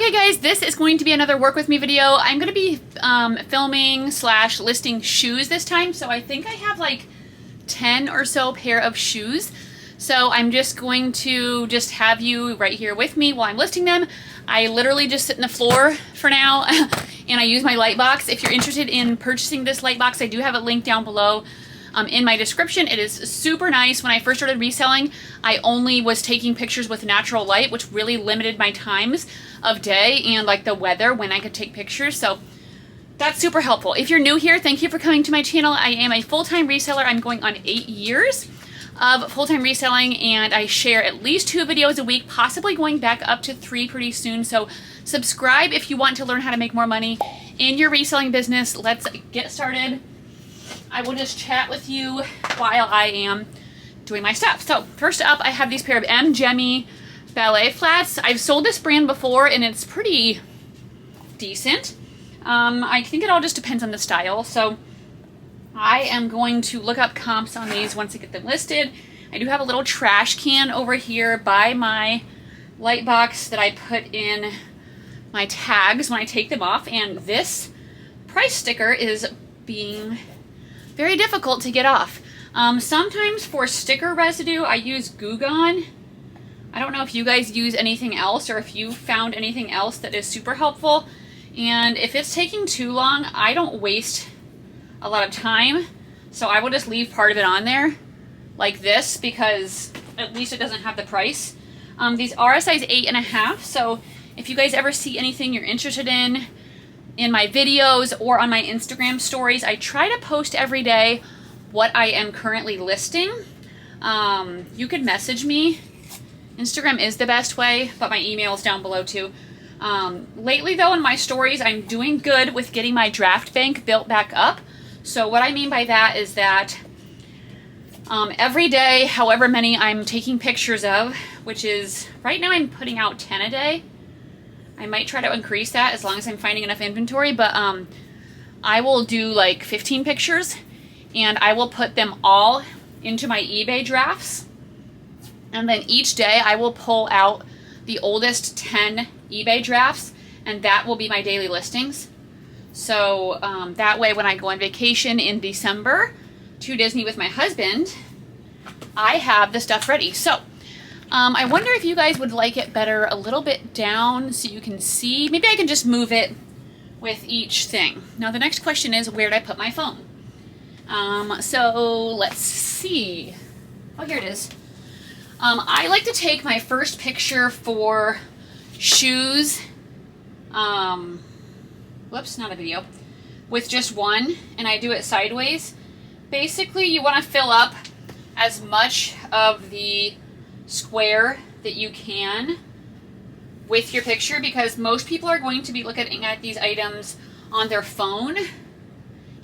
Okay guys, this is going to be another work with me video. I'm going to be filming / listing shoes this time. So I think I have like 10 or so pair of shoes. So I'm just going to have you right here with me while I'm listing them. I literally just sit on the floor for now and I use my light box. If you're interested in purchasing this light box, I do have a link down below in my description. It is super nice. When I first started reselling, I only was taking pictures with natural light, which really limited my times of day and like the weather when I could take pictures. So that's super helpful. If you're new here, thank you for coming to my channel. I am a full-time reseller. I'm going on 8 years of full-time reselling, and I share at least 2 videos a week, possibly going back up to 3 pretty soon. So subscribe if you want to learn how to make more money in your reselling business. Let's get started. I will just chat with you while I am doing my stuff. So first up, I have these pair of M. Jemmy ballet flats. I've sold this brand before and it's pretty decent. I think it all just depends on the style. So I am going to look up comps on these once I get them listed. I do have a little trash can over here by my light box that I put in my tags when I take them off, and this price sticker is being very difficult to get off. Sometimes for sticker residue, I use Goo Gone. I don't know if you guys use anything else or if you found anything else that is super helpful. And if it's taking too long, I don't waste a lot of time. So I will just leave part of it on there like this because at least it doesn't have the price. These are a size 8.5. So if you guys ever see anything you're interested in my videos or on my Instagram stories, I try to post every day what I am currently listing. You could message me. Instagram is the best way, but my email is down below too. Lately though, in my stories, I'm doing good with getting my draft bank built back up. So what I mean by that is that every day, however many I'm taking pictures of, which is, right now I'm putting out 10 a day. I might try to increase that as long as I'm finding enough inventory, but I will do like 15 pictures and I will put them all into my eBay drafts. And then each day I will pull out the oldest 10 eBay drafts, and that will be my daily listings. So that way when I go on vacation in December to Disney with my husband, I have the stuff ready. So I wonder if you guys would like it better a little bit down so you can see. Maybe I can just move it with each thing. Now the next question is, where did I put my phone? So let's see. Oh, here it is. I like to take my first picture for shoes, whoops, not a video, with just one, and I do it sideways. Basically, you want to fill up as much of the square that you can with your picture, because most people are going to be looking at these items on their phone,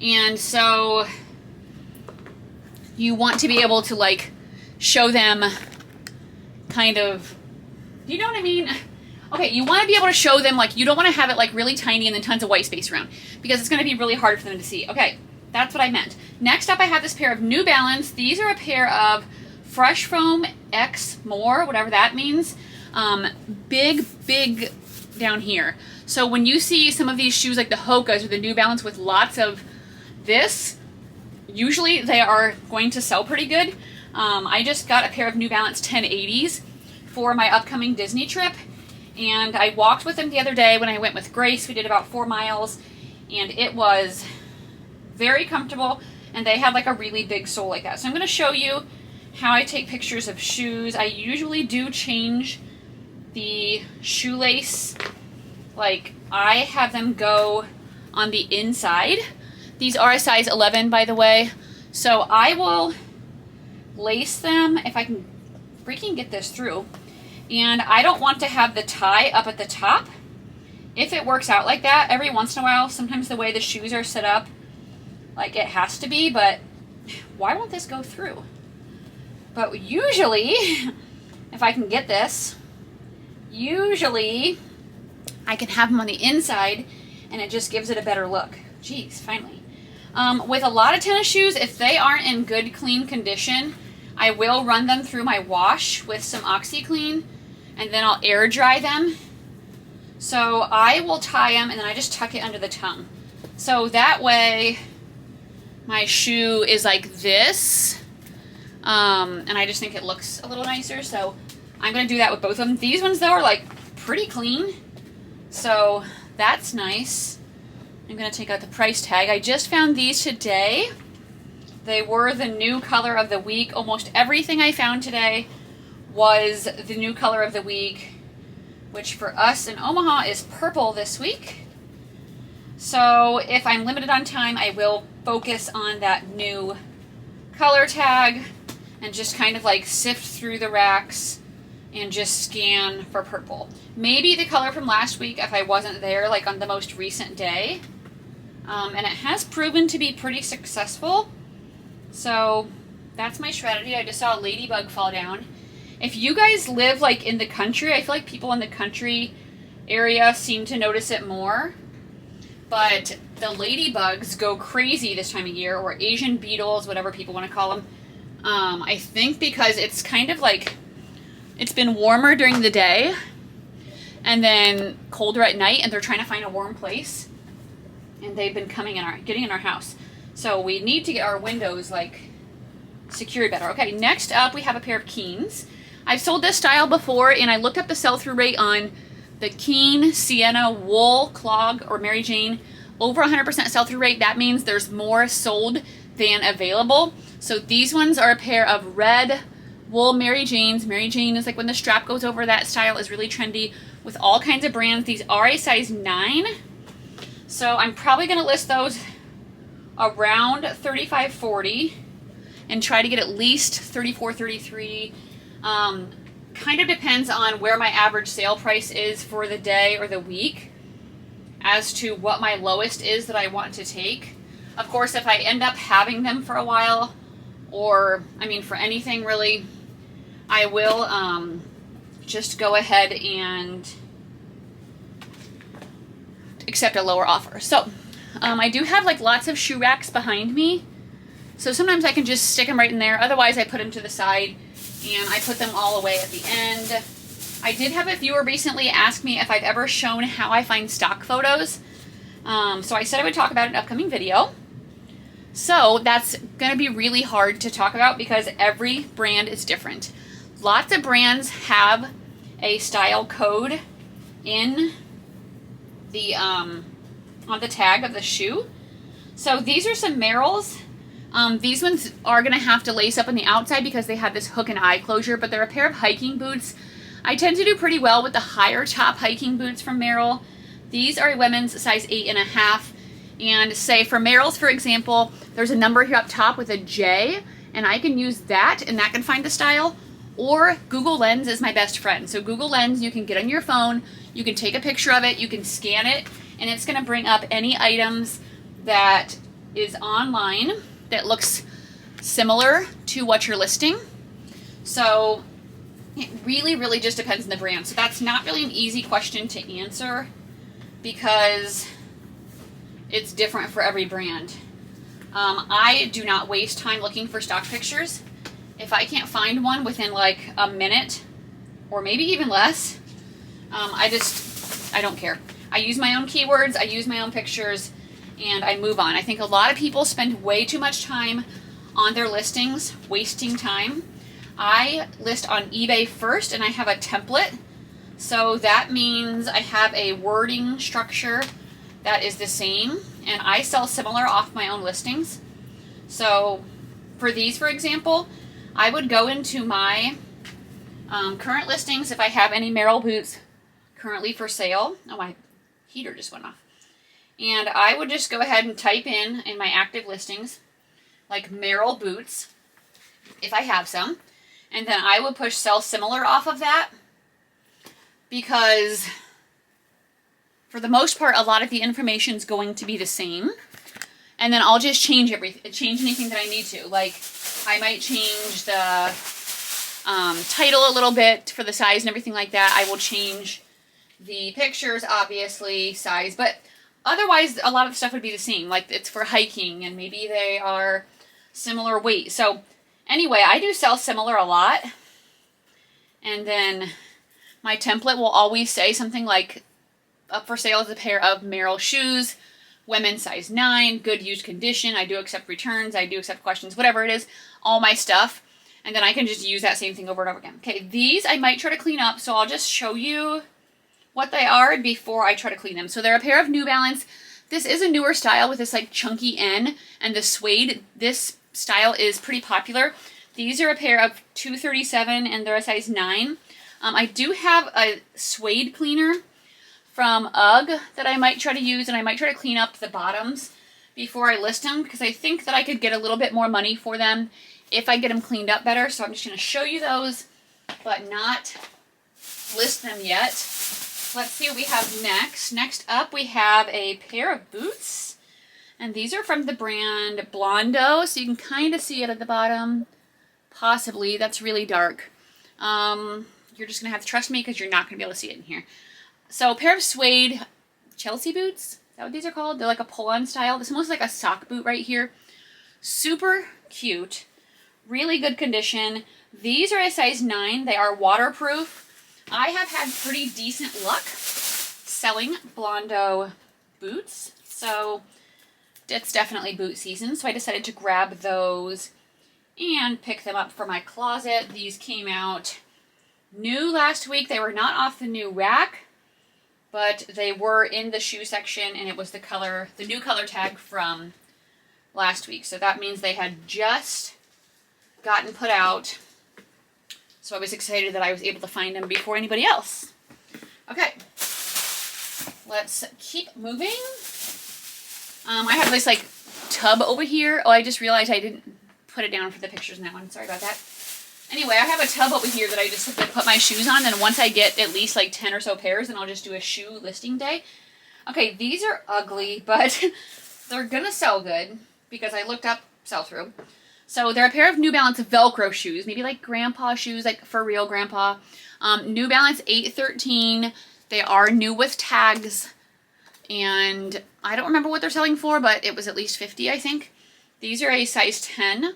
and so you want to be able to like show them kind of, you know what I mean? Okay, you want to be able to show them, like, you don't want to have it like really tiny and then tons of white space around, because it's going to be really hard for them to see. Okay, that's what I meant. Next up, I have this pair of New Balance. These are a pair of Fresh Foam X More, whatever that means. Big down here. So when you see some of these shoes like the Hoka's or the New Balance with lots of this, usually they are going to sell pretty good. I just got a pair of New Balance 1080s for my upcoming Disney trip, and I walked with them the other day when I went with Grace. We did about 4 miles, and it was very comfortable, and they had like a really big sole like that. So I'm going to show you how I take pictures of shoes. I usually do change the shoelace. Like, I have them go on the inside. These are a size 11, by the way. So I will lace them if I can freaking get this through. And I don't want to have the tie up at the top. If it works out like that, every once in a while, sometimes the way the shoes are set up, like it has to be, but why won't this go through? But usually, if I can get this, usually I can have them on the inside and it just gives it a better look. Jeez, finally. With a lot of tennis shoes, if they aren't in good, clean condition, I will run them through my wash with some OxyClean, and then I'll air dry them So I will tie them and then I just tuck it under the tongue. So that way my shoe is like this. And I just think it looks a little nicer. So I'm going to do that with both of them. These ones though are like pretty clean. So that's nice. I'm going to take out the price tag. I just found these today. They were the new color of the week. Almost everything I found today was the new color of the week, which for us in Omaha is purple this week. So if I'm limited on time, I will focus on that new color tag and just kind of like sift through the racks and just scan for purple. Maybe the color from last week if I wasn't there, like on the most recent day. And it has proven to be pretty successful. So that's my strategy. I just saw a ladybug fall down. If you guys live like in the country, I feel like people in the country area seem to notice it more. But the ladybugs go crazy this time of year, or Asian beetles, whatever people want to call them. I think because it's kind of like, it's been warmer during the day and then colder at night, and they're trying to find a warm place. And they've been getting in our house. So we need to get our windows like secured better. Okay, next up we have a pair of Keens. I've sold this style before, and I looked up the sell-through rate on the Keen Sienna Wool Clog or Mary Jane. Over 100% sell-through rate. That means there's more sold than available. So these ones are a pair of red wool Mary Janes. Mary Jane is like when the strap goes over. That style is really trendy with all kinds of brands. These are a size 9. So I'm probably going to list those around $35.40 and try to get at least $34, $33. Kind of depends on where my average sale price is for the day or the week as to what my lowest is that I want to take. Of course, if I end up having them for a while, or I mean for anything really, I will just go ahead and accept a lower offer. So I do have like lots of shoe racks behind me, so sometimes I can just stick them right in there. Otherwise I put them to the side and I put them all away at the end. I did have a viewer recently ask me if I've ever shown how I find stock photos. So I said I would talk about it in an upcoming video. So that's going to be really hard to talk about because every brand is different. Lots of brands have a style code in the on the tag of the shoe. So these are some Merrells. These ones are going to have to lace up on the outside because they have this hook and eye closure, but they're a pair of hiking boots. I tend to do pretty well with the higher top hiking boots from Merrell. These are a women's size 8.5. And say for Merrells, for example, there's a number here up top with a J, and I can use that, and that can find the style. Or Google Lens is my best friend. So Google Lens, you can get on your phone, you can take a picture of it, you can scan it, and it's going to bring up any items that is online that looks similar to what you're listing. So it really, really just depends on the brand. So that's not really an easy question to answer because it's different for every brand. I do not waste time looking for stock pictures. If I can't find one within like a minute or maybe even less, I don't care. I use my own keywords, I use my own pictures, and I move on. I think a lot of people spend way too much time on their listings, wasting time. I list on eBay first, and I have a template. So that means I have a wording structure that is the same, and I sell similar off my own listings. So for these, for example, I would go into my current listings if I have any Merrell boots currently for sale. Oh, my heater just went off. And I would just go ahead and type in my active listings, like Merrell boots, if I have some. And then I would push sell similar off of that because for the most part, a lot of the information is going to be the same. And then I'll just change anything that I need to. Like I might change the title a little bit for the size and everything like that. I will change the pictures, obviously, size, but otherwise a lot of the stuff would be the same. Like it's for hiking and maybe they are similar weight. So anyway, I do sell similar a lot. And then my template will always say something like up for sale is a pair of Merrell shoes, women's size 9, good used condition. I do accept returns, I do accept questions, whatever it is, all my stuff. And then I can just use that same thing over and over again. Okay, these I might try to clean up, so I'll just show you what they are before I try to clean them. So they're a pair of New Balance. This is a newer style with this like chunky N and the suede. This style is pretty popular. These are a pair of 237 and they're a size 9. I do have a suede cleaner from UGG that I might try to use, and I might try to clean up the bottoms before I list them because I think that I could get a little bit more money for them if I get them cleaned up better. So I'm just going to show you those, but not list them yet. Let's see what we have next. Next up, we have a pair of boots, and these are from the brand Blondo, so you can kind of see it at the bottom. Possibly. That's really dark. You're just going to have to trust me because you're not going to be able to see it in here. So a pair of suede Chelsea boots. Is that what these are called? They're like a pull-on style. This one's like a sock boot right here. Super cute. Really good condition. These are a size 9. They are waterproof. I have had pretty decent luck selling Blondo boots. So it's definitely boot season. So I decided to grab those and pick them up for my closet. These came out new last week. They were not off the new rack, but they were in the shoe section, and it was the new color tag from last week. So that means they had just gotten put out. So I was excited that I was able to find them before anybody else. Okay, let's keep moving. I have this like tub over here. Oh, I just realized I didn't put it down for the pictures in that one. Sorry about that. Anyway, I have a tub over here that I just have to put my shoes on, and once I get at least like 10 or so pairs, then I'll just do a shoe listing day. Okay, these are ugly, but they're gonna sell good because I looked up sell-through. So they're a pair of New Balance Velcro shoes, maybe like grandpa shoes, like for real grandpa. New Balance 813. They are new with tags, and I don't remember what they're selling for, but it was at least 50, I think. These are a size 10.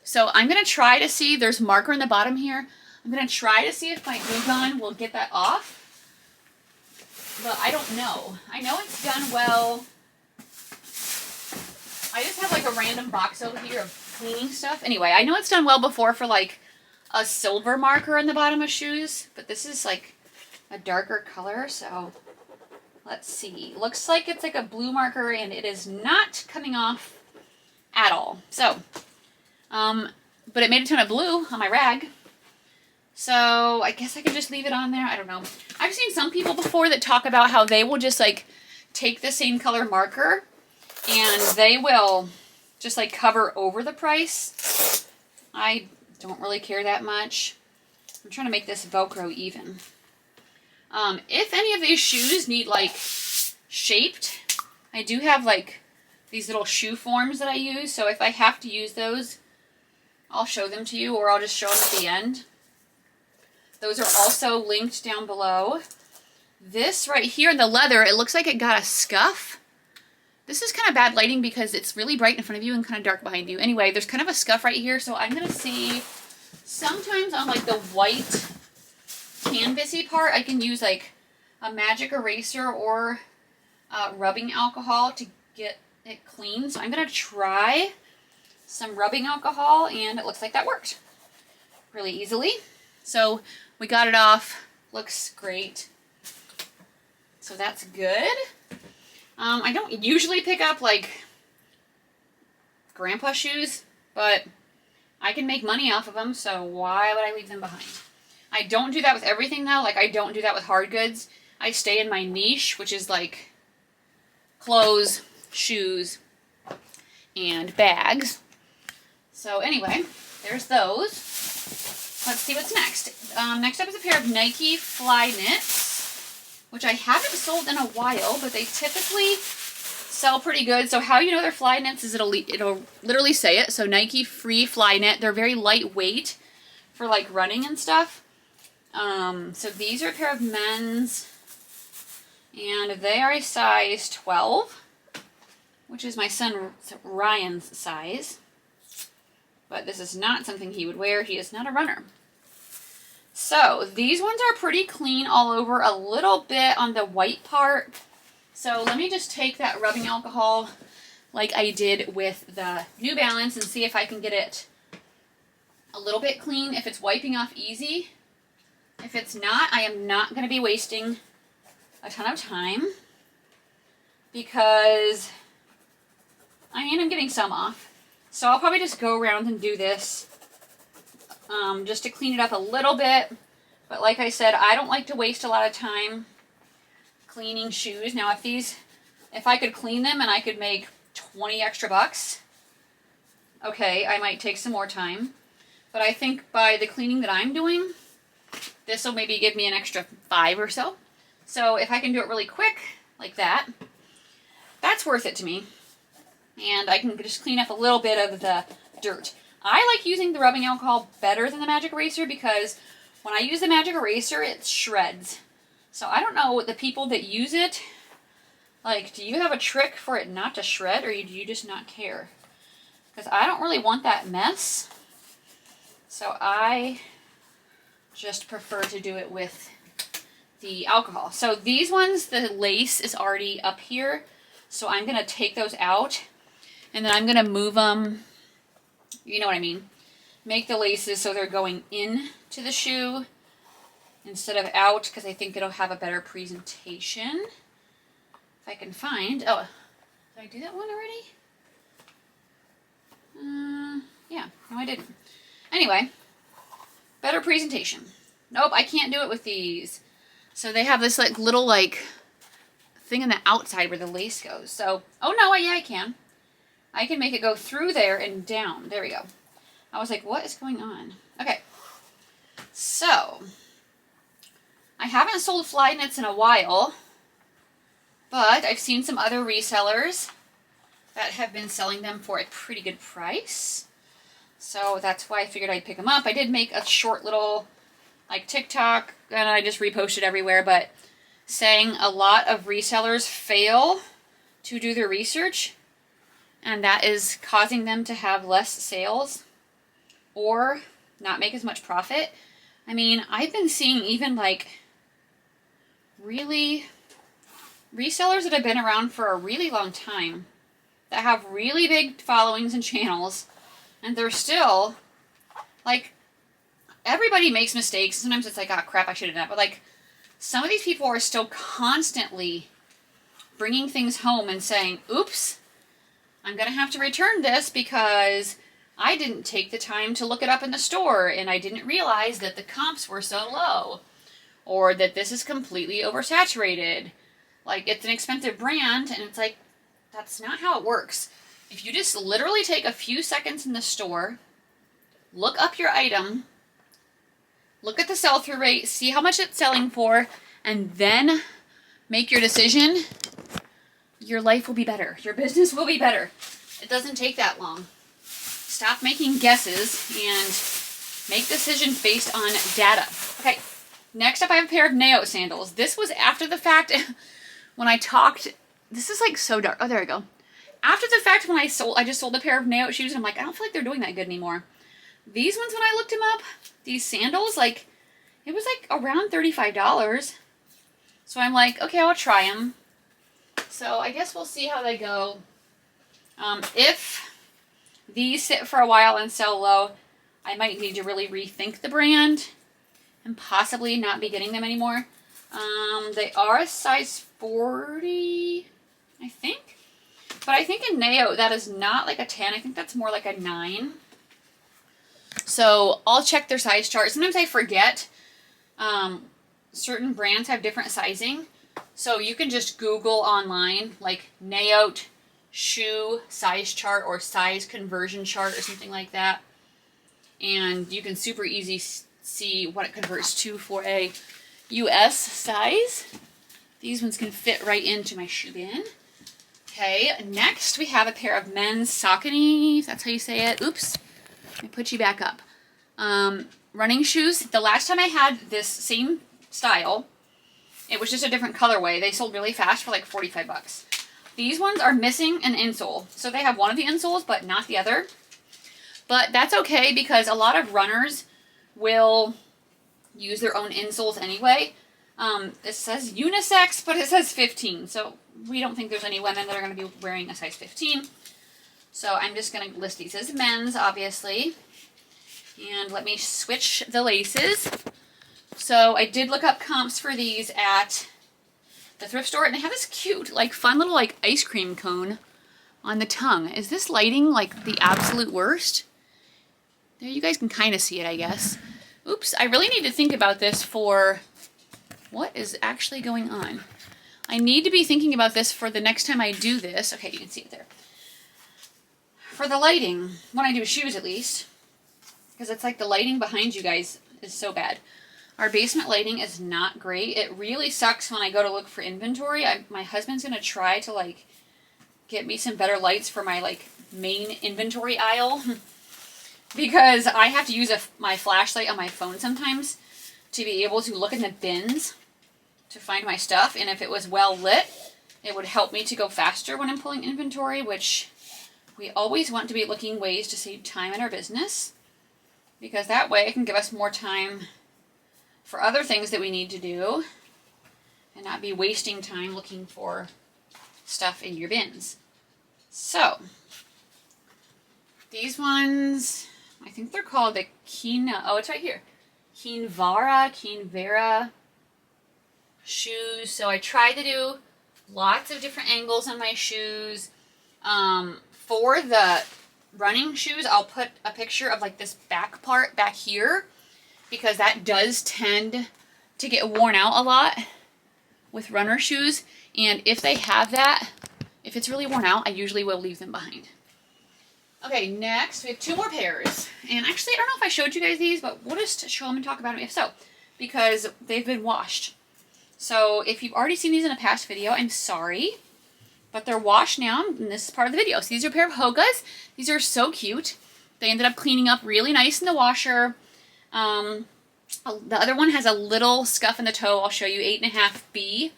So I'm going to try to see, there's marker in the bottom here. I'm going to try to see if my glue gun will get that off. But I don't know. I know it's done well. I just have like a random box over here of cleaning stuff. Anyway, I know it's done well before for like a silver marker in the bottom of shoes. But this is like a darker color, so let's see. Looks like it's like a blue marker, and it is not coming off at all. So but it made a ton of blue on my rag. So I guess I could just leave it on there. I don't know. I've seen some people before that talk about how they will just like take the same color marker and they will just like cover over the price. I don't really care that much. I'm trying to make this Velcro even. If any of these shoes need like shaped, I do have like these little shoe forms that I use. So if I have to use those, I'll show them to you, or I'll just show them at the end. Those are also linked down below. This right here, the leather, it looks like it got a scuff. This is kind of bad lighting because it's really bright in front of you and kind of dark behind you. Anyway, there's kind of a scuff right here, so I'm going to see, sometimes on like the white canvasy part, I can use like a magic eraser or rubbing alcohol to get it clean. So I'm going to try some rubbing alcohol, and it looks like that worked really easily. So we got it off. Looks great. So that's good. I don't usually pick up like grandpa shoes, but I can make money off of them, so why would I leave them behind? I don't do that with everything though. Like I don't do that with hard goods. I stay in my niche, which is like clothes, shoes, and bags. So anyway, there's those. Let's see what's next. Next up is a pair of Nike Fly Knits, which I haven't sold in a while, but they typically sell pretty good. So how you know they're Fly Knits is it'll literally say it. So Nike Free Fly Knit. They're very lightweight for like running and stuff. So these are a pair of men's, and they are a size 12, which is my son Ryan's size. But this is not something he would wear. He is not a runner. So these ones are pretty clean all over, a little bit on the white part. So let me just take that rubbing alcohol like I did with the New Balance and see if I can get it a little bit clean, if it's wiping off easy. If it's not, I am not going to be wasting a ton of time because I am getting some off. So I'll probably just go around and do this just to clean it up a little bit. But like I said, I don't like to waste a lot of time cleaning shoes. Now if I could clean them and I could make 20 extra bucks, okay, I might take some more time. But I think by the cleaning that I'm doing, this will maybe give me an extra 5 or so. So if I can do it really quick, like that, that's worth it to me. And I can just clean up a little bit of the dirt. I like using the rubbing alcohol better than the magic eraser because when I use the magic eraser, it shreds. So I don't know, the people that use it, like, do you have a trick for it not to shred, or do you just not care? Because I don't really want that mess. So I just prefer to do it with the alcohol. So these ones, the lace is already up here. So I'm going to take those out. And then I'm going to move them, you know what I mean, make the laces so they're going in to the shoe instead of out, because I think it'll have a better presentation. If I can find, oh, did I do that one already? Yeah, no I didn't. Anyway, better presentation. Nope, I can't do it with these. So they have this like little like thing on the outside where the lace goes. So, oh no, yeah, I can. I can make it go through there and down. There we go. I was like, what is going on? Okay. So, I haven't sold fly knits in a while, but I've seen some other resellers that have been selling them for a pretty good price. So that's why I figured I'd pick them up. I did make a short little like TikTok and I just reposted everywhere, but saying a lot of resellers fail to do their research, and that is causing them to have less sales or not make as much profit. I mean, I've been seeing even like really resellers that have been around for a really long time that have really big followings and channels, and they're still like, everybody makes mistakes. Sometimes it's like, oh crap, I should have done that. But like, some of these people are still constantly bringing things home and saying, oops, I'm going to have to return this because I didn't take the time to look it up in the store and I didn't realize that the comps were so low, or that this is completely oversaturated. Like, it's an expensive brand, and it's like, that's not how it works. If you just literally take a few seconds in the store, look up your item, look at the sell-through rate, see how much it's selling for, and then make your decision, your life will be better. Your business will be better. It doesn't take that long. Stop making guesses and make decisions based on data. Okay, next up I have a pair of Neo sandals. This was after the fact when I talked. This is like so dark. Oh, there we go. After the fact when I just sold a pair of Neo shoes, and I'm like, I don't feel like they're doing that good anymore. These ones, when I looked them up, these sandals, like, it was like around $35. So I'm like, okay, I'll try them. So I guess we'll see how they go. If these sit for a while and sell low, I might need to really rethink the brand and possibly not be getting them anymore. They are a size 40, I think. But I think in Neo, that is not like a 10. I think that's more like a 9. So I'll check their size chart. Sometimes I forget. Certain brands have different sizing. So you can just Google online, like Neo shoe size chart or size conversion chart or something like that. And you can super easy see what it converts to for a US size. These ones can fit right into my shoe bin. Okay, next we have a pair of men's Saucony, that's how you say it. Oops, let me put you back up. Running shoes. The last time I had this same style, it was just a different colorway. They sold really fast for like 45 bucks. These ones are missing an insole. So they have one of the insoles, but not the other. But that's okay because a lot of runners will use their own insoles anyway. This says unisex, but it says 15, so we don't think there's any women that are going to be wearing a size 15. So I'm just going to list these as men's, obviously. And let me switch the laces. So I did look up comps for these at the thrift store, and they have this cute, like, fun little, like, ice cream cone on the tongue. Is this lighting, like, the absolute worst? There, you guys can kind of see it, I guess. Oops, I really need to think about this for what is actually going on. I need to be thinking about this for the next time I do this. Okay, you can see it there. For the lighting, when I do shoes at least, because it's like the lighting behind you guys is so bad. Our basement lighting is not great. It really sucks when I go to look for inventory. My husband's going to try to, like, get me some better lights for my, like, main inventory aisle. Because I have to use my flashlight on my phone sometimes to be able to look in the bins to find my stuff. And if it was well lit, it would help me to go faster when I'm pulling inventory, which we always want to be looking ways to save time in our business. Because that way it can give us more time for other things that we need to do and not be wasting time looking for stuff in your bins. So, these ones, I think they're called the oh, it's right here. Kinvara shoes. So I tried to do lots of different angles on my shoes. For the running shoes, I'll put a picture of, like, this back part back here, because that does tend to get worn out a lot with runner shoes. And if they have that, if it's really worn out, I usually will leave them behind. Okay, next we have 2 more pairs. And actually, I don't know if I showed you guys these, but we'll just show them and talk about them if so, because they've been washed. So if you've already seen these in a past video, I'm sorry, but they're washed now, and this is part of the video. So these are a pair of Hokas. These are so cute. They ended up cleaning up really nice in the washer. The other one has a little scuff in the toe. I'll show you, 8.5B.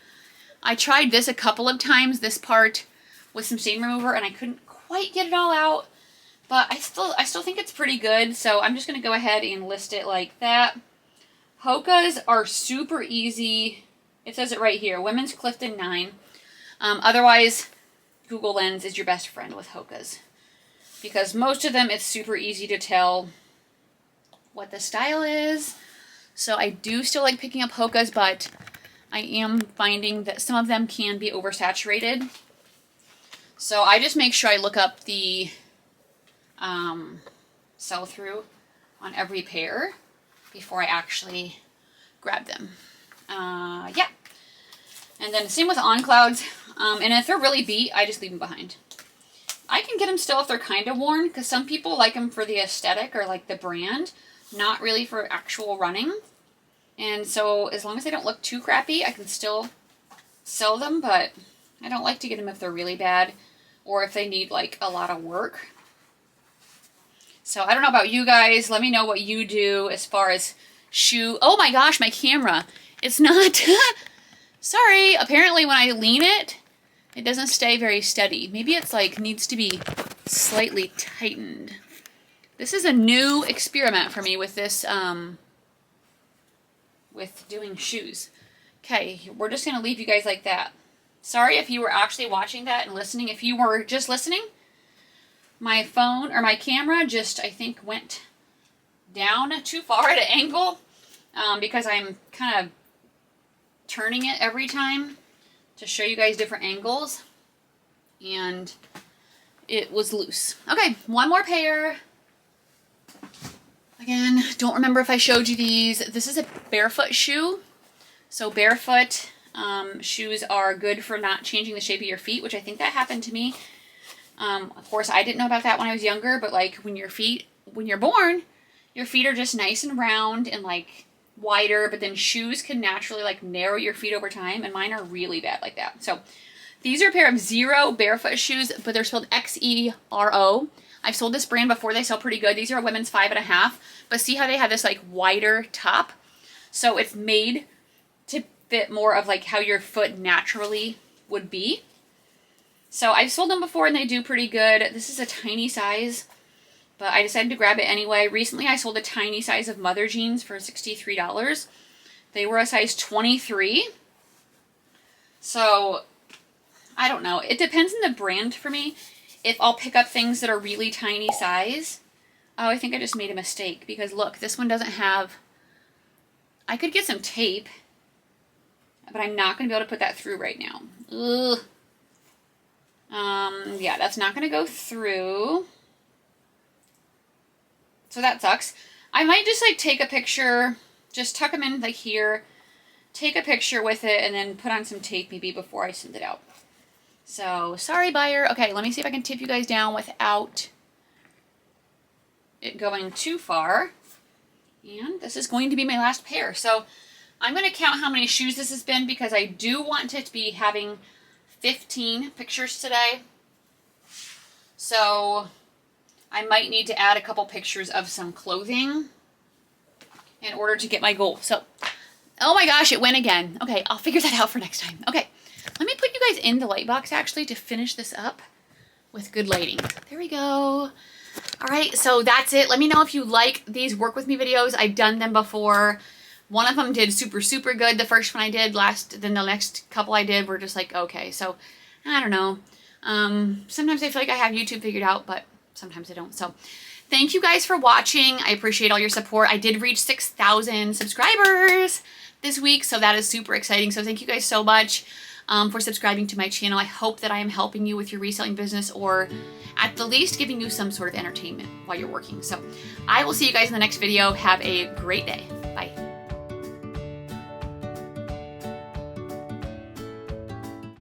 I tried this a couple of times, this part with some stain remover, and I couldn't quite get it all out. But I still think it's pretty good, so I'm just going to go ahead and list it like that. Hokas are super easy. It says it right here, Women's Clifton 9. Otherwise, Google Lens is your best friend with Hokas, because most of them, it's super easy to tell what the style is. So I do still like picking up Hokas, but I am finding that some of them can be oversaturated. So I just make sure I look up the sell-through on every pair before I actually grab them. Yeah. And then same with On Clouds. And if they're really beat, I just leave them behind. I can get them still if they're kind of worn, because some people like them for the aesthetic or like the brand, not really for actual running. And so as long as they don't look too crappy, I can still sell them, but I don't like to get them if they're really bad or if they need, like, a lot of work. So I don't know about you guys. Let me know what you do as far as shoe. Oh my gosh, my camera. It's not. Sorry. Apparently when I lean it, it doesn't stay very steady. Maybe it's like needs to be slightly tightened. This is a new experiment for me with this, with doing shoes. Okay, we're just going to leave you guys like that. Sorry if you were actually watching that and listening. If you were just listening, my phone or my camera just, I think, went down too far at an angle because I'm kind of turning it every time to show you guys different angles, and it was loose. Okay, one more pair. Again, don't remember if I showed you these. This is a barefoot shoe. So barefoot shoes are good for not changing the shape of your feet, which I think that happened to me. Of course, I didn't know about that when I was younger, but like when you're born, your feet are just nice and round and like wider, but then shoes can naturally like narrow your feet over time, and mine are really bad like that. So these are a pair of Xero barefoot shoes, but they're spelled Xero. I've sold this brand before. They sell pretty good. These are a women's 5.5, but see how they have this like wider top? So it's made to fit more of like how your foot naturally would be. So I've sold them before and they do pretty good. This is a tiny size, but I decided to grab it anyway. Recently, I sold a tiny size of mother jeans for $63. They were a size 23. So, I don't know. It depends on the brand for me. If I'll pick up things that are really tiny size. Oh, I think I just made a mistake because look, this one doesn't have... I could get some tape, but I'm not going to be able to put that through right now. Ugh. Yeah, that's not going to go through. So that sucks. I might just like take a picture, just tuck them in like here, take a picture with it, and then put on some tape maybe before I send it out. So, sorry buyer. Okay, let me see if I can tip you guys down without it going too far. And this is going to be my last pair. So, I'm going to count how many shoes this has been because I do want it to be having 15 pictures today. So, I might need to add a couple pictures of some clothing in order to get my goal. So, oh my gosh, it went again. Okay, I'll figure that out for next time. Okay. Let me put you guys in the light box actually to finish this up with good lighting. There we go. All right, so that's it. Let me know if you like these work with me videos. I've done them before. One of them did super, super good. The first one I did then the next couple I did were just like, okay. So, I don't know. Sometimes I feel like I have YouTube figured out, but sometimes I don't. So, thank you guys for watching. I appreciate all your support. I did reach 6,000 subscribers this week, so that is super exciting. So, thank you guys so much. For subscribing to my channel. I hope that I am helping you with your reselling business or at the least giving you some sort of entertainment while you're working. So I will see you guys in the next video. Have a great day.